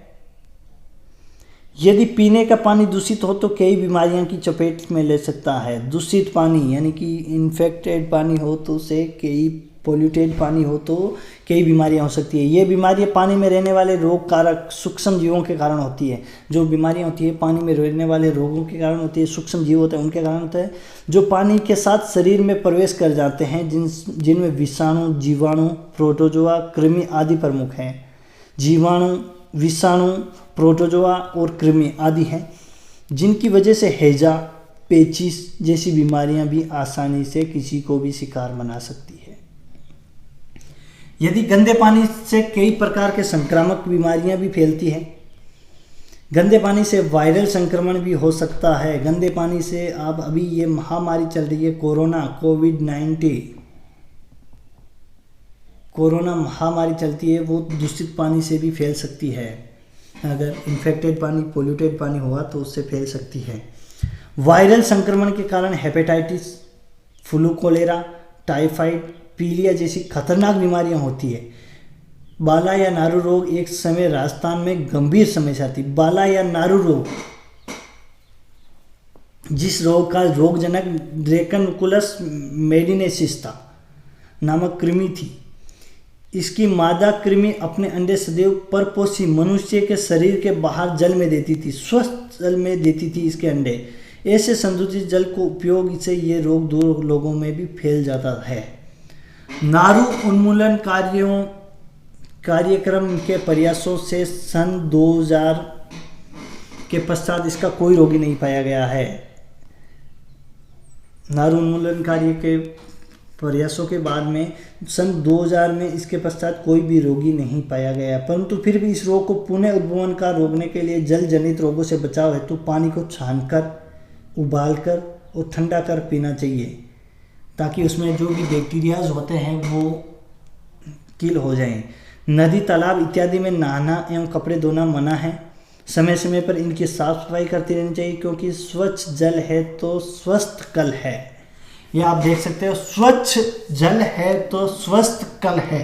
यदि पीने का पानी दूषित हो तो कई बीमारियों की चपेट में ले सकता है। दूषित पानी यानी कि इन्फेक्टेड पानी हो तो उसे कई पोल्यूटेड पानी हो तो कई बीमारियां हो सकती है। ये बीमारियां पानी में रहने वाले रोग कारक सूक्ष्म जीवों के कारण होती है। जो बीमारियां होती है पानी में रहने वाले रोगों के कारण होती है, सूक्ष्म जीव होते हैं उनके कारण होता है, जो पानी के साथ शरीर में प्रवेश कर जाते हैं, जिनमें विषाणु, जीवाणु, प्रोटोजोआ, कृमि आदि प्रमुख हैं। जीवाणु, विषाणु, प्रोटोजोआ और कृमि आदि हैं, जिनकी वजह से हैजा, पेचिश जैसी बीमारियां भी आसानी से किसी को भी शिकार बना सकती है। यदि गंदे पानी से कई प्रकार के संक्रामक बीमारियां भी फैलती हैं। गंदे पानी से वायरल संक्रमण भी हो सकता है। गंदे पानी से आप अभी ये महामारी चल रही है कोविड-19 कोरोना महामारी चलती है, वो दूषित पानी से भी फैल सकती है। अगर इन्फेक्टेड पानी, पोल्यूटेड पानी हुआ तो उससे फैल सकती है। वायरल संक्रमण के कारण हेपेटाइटिस, फ्लू, कोलेरा, टाइफाइड, पीलिया जैसी खतरनाक बीमारियां होती है। बाला या नारू रोग एक समय राजस्थान में गंभीर समस्या थी। बाला या नारू रोग, जिस रोग का रोगजनक ड्रैकोनिकुलस मेडिनेसिस था नामक कृमि थी। इसकी मादा कृमि अपने अंडे सदैव परपोषी मनुष्य के शरीर के बाहर जल में देती थी, स्वस्थ जल में देती थी इसके अंडे। ऐसे संदूषित जल को उपयोग से ये रोग दूर लोगों में भी फैल जाता है। नारू उन्मूलन कार्यक्रम के प्रयासों से सन 2000 के पश्चात इसका कोई रोगी नहीं पाया गया है। नार उन्मूलन कार्य के प्रयासों के बाद में सन 2000 में इसके पश्चात कोई भी रोगी नहीं पाया गया, परंतु फिर भी इस रोग को पुनः उद्भवन का रोकने के लिए जल जनित रोगों से बचाव हेतु पानी को छानकर, उबालकर और ठंडा कर पीना चाहिए, ताकि उसमें जो भी बैक्टीरियाज होते हैं वो किल हो जाएं। नदी, तालाब इत्यादि में नहाना एवं कपड़े धोना मना है। समय समय पर इनकी साफ सफाई करती रहनी चाहिए, क्योंकि स्वच्छ जल है तो स्वस्थ कल है। ये आप देख सकते हो, स्वच्छ जल है तो स्वस्थ कल है।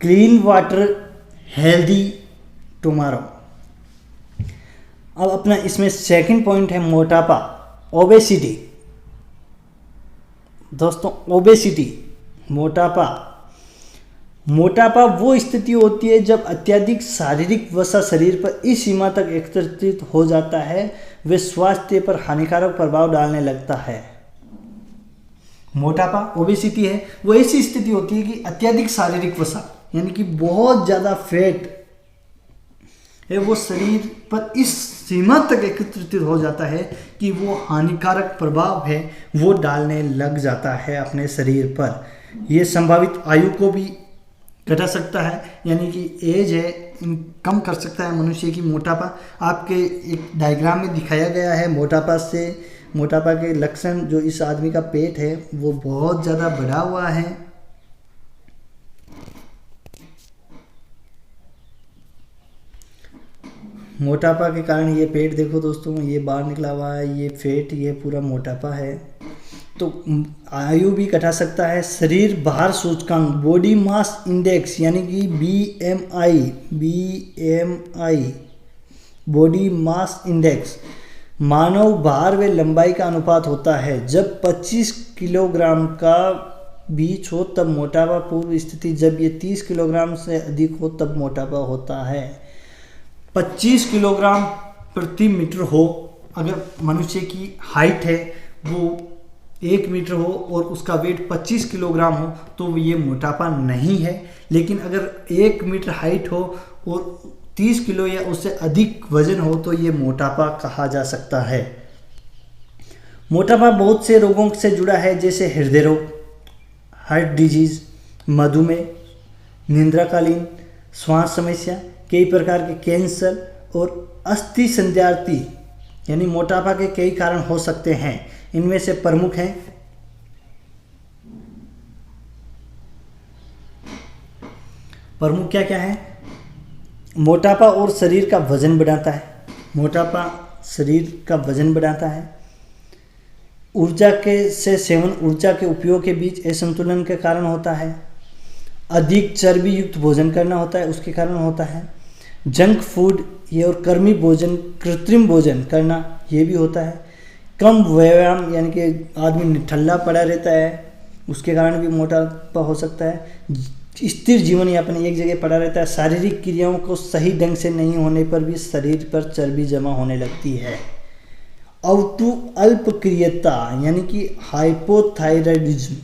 Clean water healthy tomorrow. अब अपना इसमें सेकंड पॉइंट है मोटापा, ओबेसिटी। दोस्तों ओबेसिटी, मोटापा वो स्थिति होती है जब अत्यधिक शारीरिक वसा शरीर पर इस सीमा तक एकत्रित हो जाता है वे स्वास्थ्य पर हानिकारक प्रभाव डालने लगता है। मोटापा, ओबेसिटी है वो ऐसी स्थिति होती है कि अत्यधिक शारीरिक वसा यानी कि बहुत ज़्यादा फैट है वो शरीर पर इस सीमा तक एकत्रित हो जाता है कि वो हानिकारक प्रभाव है वो डालने लग जाता है अपने शरीर पर। ये संभावित आयु को भी घटा सकता है, यानी कि एज है कम कर सकता है मनुष्य की। मोटापा आपके एक डायग्राम में दिखाया गया है। मोटापा के लक्षण जो इस आदमी का पेट है वो बहुत ज़्यादा बढ़ा हुआ है। मोटापा के कारण ये पेट देखो दोस्तों, ये बाहर निकला हुआ है, ये फैट, ये पूरा मोटापा है। तो आयु भी घटा सकता है। शरीर भार सूचकांक, बॉडी मास इंडेक्स यानी कि BMI बॉडी मास इंडेक्स मानव भार व लंबाई का अनुपात होता है। जब 25 किलोग्राम का बीच हो तब मोटापा पूर्व स्थिति, जब ये 30 किलोग्राम से अधिक हो तब मोटापा होता है। 25 किलोग्राम प्रति मीटर हो, अगर मनुष्य की हाइट है वो 1 मीटर हो और उसका वेट 25 किलोग्राम हो तो ये मोटापा नहीं है। लेकिन अगर 1 मीटर हाइट हो और 30 किलो या उससे अधिक वजन हो तो ये मोटापा कहा जा सकता है। मोटापा बहुत से रोगों से जुड़ा है, जैसे हृदय रोग, हार्ट डिजीज, मधुमेह, निद्राकालीन श्वास समस्या, कई प्रकार के कैंसर और अस्थि संध्यार्थी यानी मोटापा के कई कारण हो सकते हैं। इनमें से प्रमुख हैं क्या क्या है? मोटापा और शरीर का वजन बढ़ाता है। मोटापा शरीर का वजन बढ़ाता है। ऊर्जा के सेवन, ऊर्जा के उपयोग के बीच असंतुलन के कारण होता है। अधिक चर्बी युक्त भोजन करना होता है, उसके कारण होता है। जंक फूड ये और कृत्रिम भोजन करना ये भी होता है। कम व्यायाम यानी कि आदमी निठल्ला पड़ा रहता है, उसके कारण भी मोटापा हो सकता है। स्थिर जीवन यापन, एक जगह पड़ा रहता है। शारीरिक क्रियाओं को सही ढंग से नहीं होने पर भी शरीर पर चर्बी जमा होने लगती है। अवतु अल्पक्रियता यानी कि हाइपोथायराइडिज्म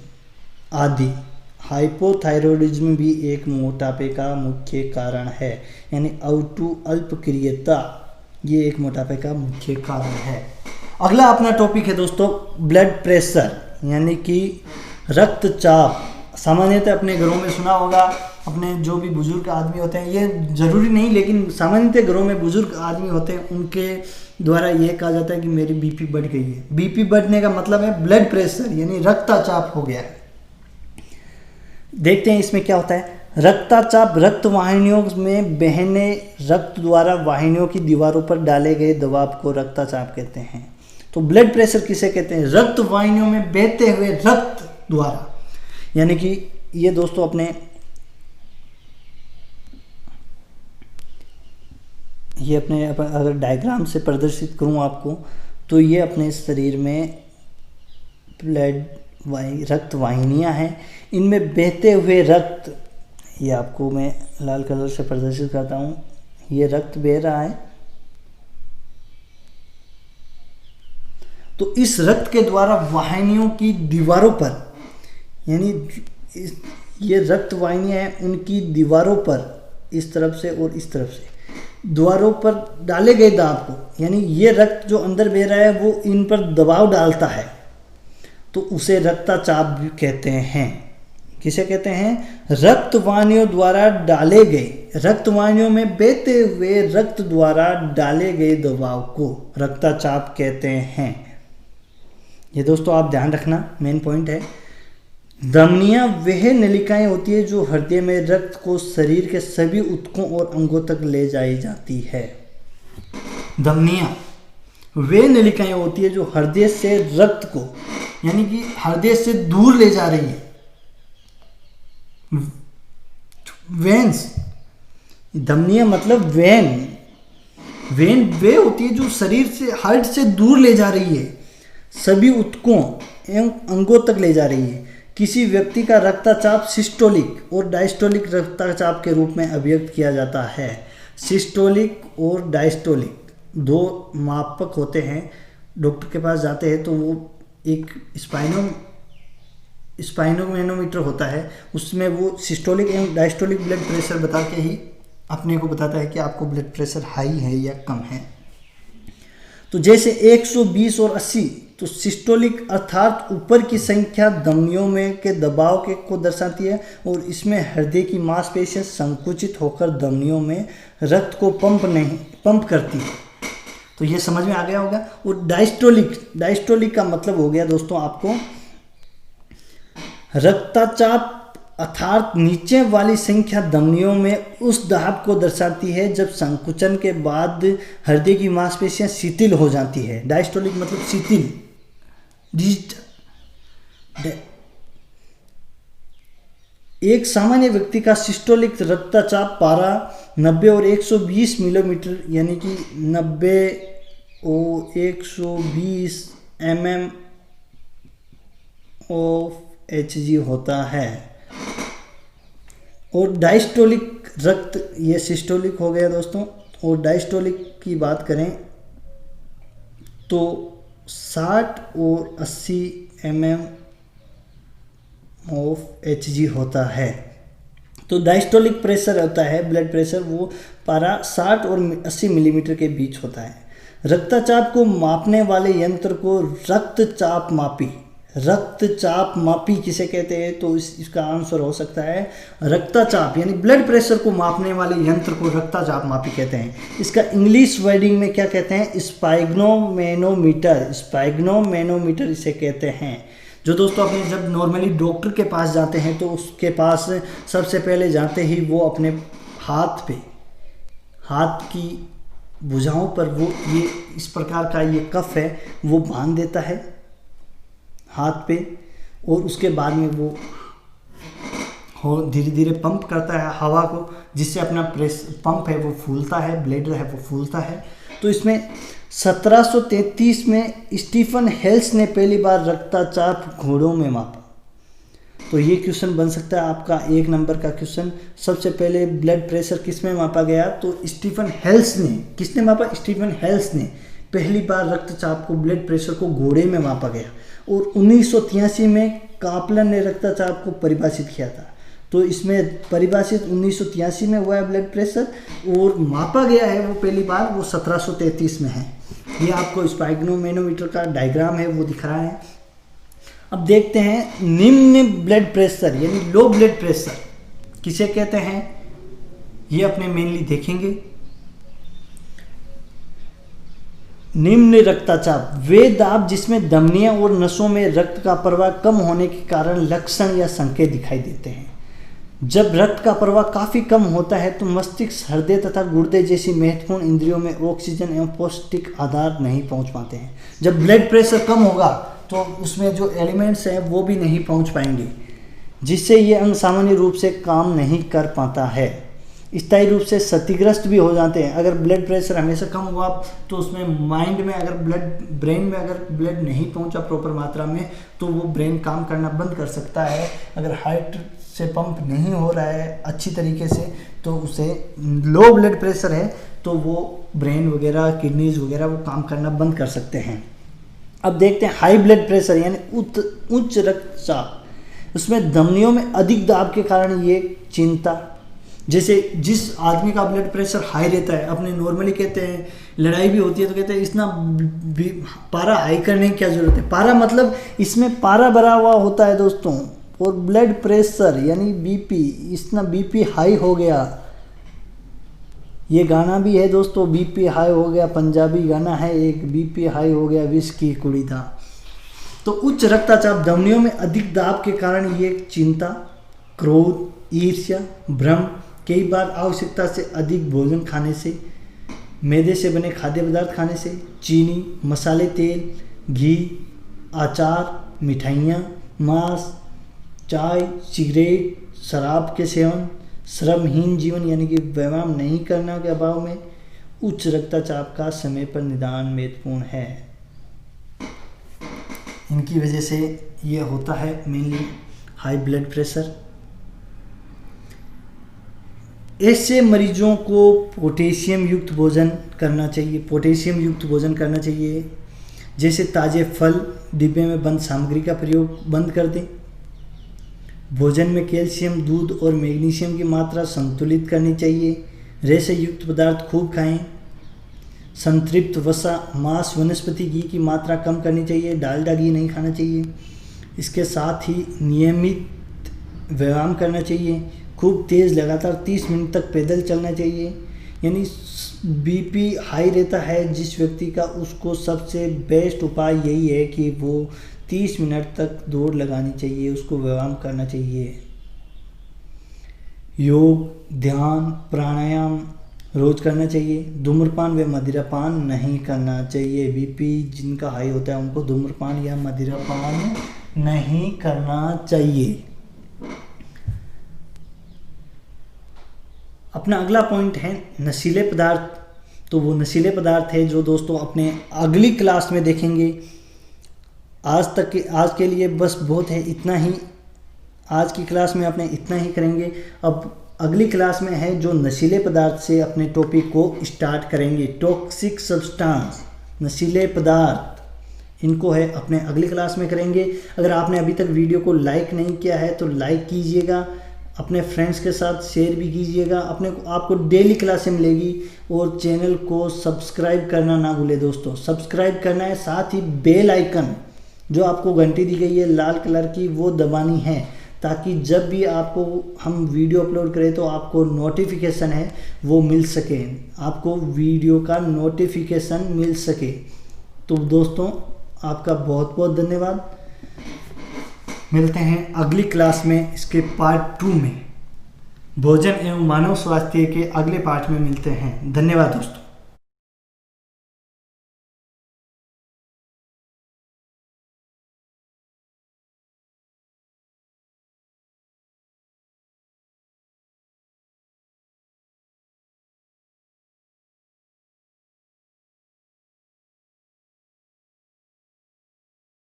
आदि। हाइपोथायराइडिज्म भी एक मोटापे का मुख्य कारण है, यानी अवतु अल्पक्रियता ये एक मोटापे का मुख्य कारण है। अगला अपना टॉपिक है दोस्तों ब्लड प्रेशर यानी कि रक्तचाप। सामान्यतः अपने घरों में सुना होगा, अपने जो भी बुजुर्ग आदमी होते हैं, ये ज़रूरी नहीं लेकिन सामान्यतः घरों में बुजुर्ग आदमी होते हैं उनके द्वारा ये कहा जाता है कि मेरी बीपी बढ़ गई है। बीपी बढ़ने का मतलब है ब्लड प्रेशर यानी रक्तचाप हो गया है। देखते हैं इसमें क्या होता है। रक्तचाप रक्त वाहिनियों में बहने रक्त द्वारा वाहिनियों की दीवारों पर डाले गए दबाव को रक्तचाप कहते हैं। तो ब्लड प्रेशर किसे कहते हैं? रक्त वाहिनियों में बहते हुए रक्त द्वारा, यानी कि ये दोस्तों अपने अगर डायग्राम से प्रदर्शित करूं आपको तो ये अपने शरीर में रक्त वाहिनियां हैं, इनमें बहते हुए रक्त, ये आपको मैं लाल कलर से प्रदर्शित करता हूँ। ये रक्त बह रहा है, तो इस रक्त के द्वारा वाहिनियों की दीवारों पर, यानी ये रक्त वाहिनियाँ हैं उनकी दीवारों पर इस तरफ से और इस तरफ से द्वारों पर डाले गए दाब को, यानी ये रक्त जो अंदर बह रहा है वो इन पर दबाव डालता है, तो उसे रक्तचाप भी कहते हैं। किसे कहते हैं? रक्तवाहिनियों द्वारा डाले गए, रक्तवाहिनियों में बहते हुए रक्त द्वारा डाले गए दबाव को रक्तचाप कहते हैं। ये दोस्तों आप ध्यान रखना, मेन पॉइंट है। धमनियां वह नलिकाएं होती है जो हृदय में रक्त को शरीर के सभी ऊतकों और अंगों तक ले जाई जाती है। धमनियां वे नलिकाएं होती है जो हृदय से रक्त को, यानी कि हृदय से दूर ले जा रही है। वेन्स, धमनियां मतलब वेन वे होती है जो शरीर से, हार्ट से दूर ले जा रही है, सभी ऊतकों एवं अंगों तक ले जा रही है। किसी व्यक्ति का रक्तचाप सिस्टोलिक और डायस्टोलिक रक्तचाप के रूप में अभिव्यक्त किया जाता है। सिस्टोलिक और डायस्टोलिक दो मापक होते हैं। डॉक्टर के पास जाते हैं तो वो एक स्पाइनोमेनोमीटर होता है, उसमें वो सिस्टोलिक एवं डायस्टोलिक ब्लड प्रेशर बता के ही अपने को बताता है कि आपको ब्लड प्रेशर हाई है या कम है। तो जैसे 120 और 80, तो सिस्टोलिक अर्थात ऊपर की संख्या धमनियों में के दबाव के को दर्शाती है, और इसमें हृदय की मांसपेशियां संकुचित होकर धमनियों में रक्त को पंप करती है। तो ये समझ में आ गया होगा। और डायस्टोलिक का मतलब हो गया दोस्तों आपको रक्तचाप अर्थात नीचे वाली संख्या धमनियों में उस दाब को दर्शाती है जब संकुचन के बाद हृदय की मांसपेशियां शिथिल हो जाती है। डायस्टोलिक मतलब शिथिल। एक सामान्य व्यक्ति का सिस्टोलिक रक्तचाप पारा 90 और 120 मिलीमीटर, यानी कि 90 और 120 mm ऑफ Hg होता है। और डायस्टोलिक रक्त, ये सिस्टोलिक हो गया दोस्तों। और डायस्टोलिक की बात करें तो 60 और 80 mm ऑफ Hg होता है। तो डायस्टोलिक प्रेशर होता है, ब्लड प्रेशर, वो पारा 60 और 80 मिलीमीटर के बीच होता है। रक्तचाप को मापने वाले यंत्र को रक्तचाप मापी किसे कहते हैं? तो इसका आंसर हो सकता है रक्तचाप, यानी ब्लड प्रेशर को मापने वाले यंत्र को रक्तचाप मापी कहते हैं। इसका इंग्लिश वर्डिंग में क्या कहते हैं? स्पाइग्नोमेनोमीटर इसे कहते हैं। जो दोस्तों अपने जब नॉर्मली डॉक्टर के पास जाते हैं तो उसके पास सबसे पहले जाते ही वो अपने हाथ की भुजाओं पर वो ये इस प्रकार का ये कफ है वो बांध देता है हाथ पे, और उसके बाद में वो धीरे धीरे पंप करता है हवा को, जिससे अपना पंप है वो फूलता है, ब्लेडर है वो फूलता है। तो इसमें 1733 में स्टीफन हेल्स ने पहली बार रक्तचाप घोड़ों में मापा। तो ये क्वेश्चन बन सकता है आपका 1 नंबर का क्वेश्चन। सबसे पहले ब्लड प्रेशर किस में मापा गया? तो स्टीफन हेल्स ने। किसने मापा? स्टीफन हेल्स ने पहली बार रक्तचाप को, ब्लड प्रेशर को घोड़े में मापा गया। और 1983 में कापलन ने रक्तचाप को परिभाषित किया था। तो इसमें परिभाषित 1983 में हुआ है ब्लड प्रेशर, और मापा गया है वो पहली बार वो 1733 में है। ये आपको स्पाइग्नोमेनोमीटर का डायग्राम है वो दिख रहा है। अब देखते हैं निम्न ब्लड प्रेशर यानी लो ब्लड प्रेशर किसे कहते हैं, ये अपने मेनली देखेंगे। निम्न रक्तचाप वे दाब जिसमें धमनियां और नसों में रक्त का प्रवाह कम होने के कारण लक्षण या संकेत दिखाई देते हैं। जब रक्त का प्रवाह काफ़ी कम होता है तो मस्तिष्क, हृदय तथा गुर्दे जैसी महत्वपूर्ण इंद्रियों में ऑक्सीजन एवं पौष्टिक आधार नहीं पहुंच पाते हैं। जब ब्लड प्रेशर कम होगा तो उसमें जो एलिमेंट्स हैं वो भी नहीं पहुंच पाएंगे, जिससे ये अंग सामान्य रूप से काम नहीं कर पाता है। स्थायी रूप से क्षतिग्रस्त भी हो जाते हैं। अगर ब्लड प्रेशर हमेशा कम हुआ तो उसमें माइंड में अगर ब्रेन में अगर ब्लड नहीं पहुंचा प्रॉपर मात्रा में तो वो ब्रेन काम करना बंद कर सकता है। अगर हार्ट से पंप नहीं हो रहा है अच्छी तरीके से तो उसे लो ब्लड प्रेशर है तो वो ब्रेन वगैरह, किडनीज वगैरह वो काम करना बंद कर सकते हैं। अब देखते हैं हाई ब्लड प्रेशर यानी उच्च रक्तचाप। उसमें धमनियों में अधिक दाब के कारण ये चिंता, जैसे जिस आदमी का ब्लड प्रेशर हाई रहता है, अपने नॉर्मली कहते हैं लड़ाई भी होती है तो कहते हैं इतना पारा हाई करने की क्या जरूरत है। पारा मतलब इसमें पारा भरा हुआ होता है दोस्तों। और ब्लड प्रेशर यानी बीपी, इतना बीपी हाई हो गया। ये गाना भी है दोस्तों, बीपी हाई हो गया, पंजाबी गाना है एक, बीपी हाई हो गया विस्की कुड़ी था। तो उच्च रक्तचाप धमनियों में अधिक दाब के कारण ये चिंता, क्रोध, ईर्ष्या, भ्रम, कई बार आवश्यकता से अधिक भोजन खाने से, मैदे से बने खाद्य पदार्थ खाने से, चीनी, मसाले, तेल, घी, अचार, मिठाइयाँ, मांस, चाय, सिगरेट, शराब के सेवन, श्रमहीन जीवन यानी कि व्यायाम नहीं करने के अभाव में उच्च रक्तचाप का समय पर निदान महत्वपूर्ण है। इनकी वजह से ये होता है मेनली हाई ब्लड प्रेशर। ऐसे मरीजों को पोटेशियम युक्त भोजन करना चाहिए। पोटेशियम युक्त भोजन करना चाहिए, जैसे ताज़े फल, डिब्बे में बंद सामग्री का प्रयोग बंद कर दें। भोजन में कैल्शियम, दूध और मैग्नीशियम की मात्रा संतुलित करनी चाहिए। रेशे युक्त पदार्थ खूब खाएं। संतृप्त वसा, मांस, वनस्पति घी की मात्रा कम करनी चाहिए। डालडा घी नहीं खाना चाहिए। इसके साथ ही नियमित व्यायाम करना चाहिए। खूब तेज़ लगातार 30 मिनट तक पैदल चलना चाहिए। यानी बीपी हाई रहता है जिस व्यक्ति का, उसको सबसे बेस्ट उपाय यही है कि वो 30 मिनट तक दौड़ लगानी चाहिए, उसको व्यायाम करना चाहिए। योग, ध्यान, प्राणायाम रोज करना चाहिए। धूम्रपान व मदिरापान नहीं करना चाहिए। बीपी जिनका हाई होता है उनको धूम्रपान या मदिरापान नहीं करना चाहिए। अपना अगला पॉइंट है नशीले पदार्थ। तो वो नशीले पदार्थ है जो दोस्तों अपने अगली क्लास में देखेंगे। आज के लिए बस बहुत है, इतना ही। आज की क्लास में अपने इतना ही करेंगे। अब अगली क्लास में है जो नशीले पदार्थ से अपने टॉपिक को स्टार्ट करेंगे। टॉक्सिक सब्सटेंस, नशीले पदार्थ, इनको है अपने अगली क्लास में करेंगे। अगर आपने अभी तक वीडियो को लाइक नहीं किया है तो लाइक कीजिएगा, अपने फ्रेंड्स के साथ शेयर भी कीजिएगा। आपको डेली क्लासें मिलेगी। और चैनल को सब्सक्राइब करना ना भूले दोस्तों, सब्सक्राइब करना है। साथ ही बेल आइकन जो आपको घंटी दी गई है लाल कलर की, वो दबानी है, ताकि जब भी आपको हम वीडियो अपलोड करें तो आपको नोटिफिकेशन है वो मिल सके, आपको वीडियो का नोटिफिकेशन मिल सके। तो दोस्तों आपका बहुत बहुत धन्यवाद। मिलते हैं अगली क्लास में, इसके पार्ट 2 में। भोजन एवं मानव स्वास्थ्य के अगले पार्ट में मिलते हैं। धन्यवाद दोस्तों।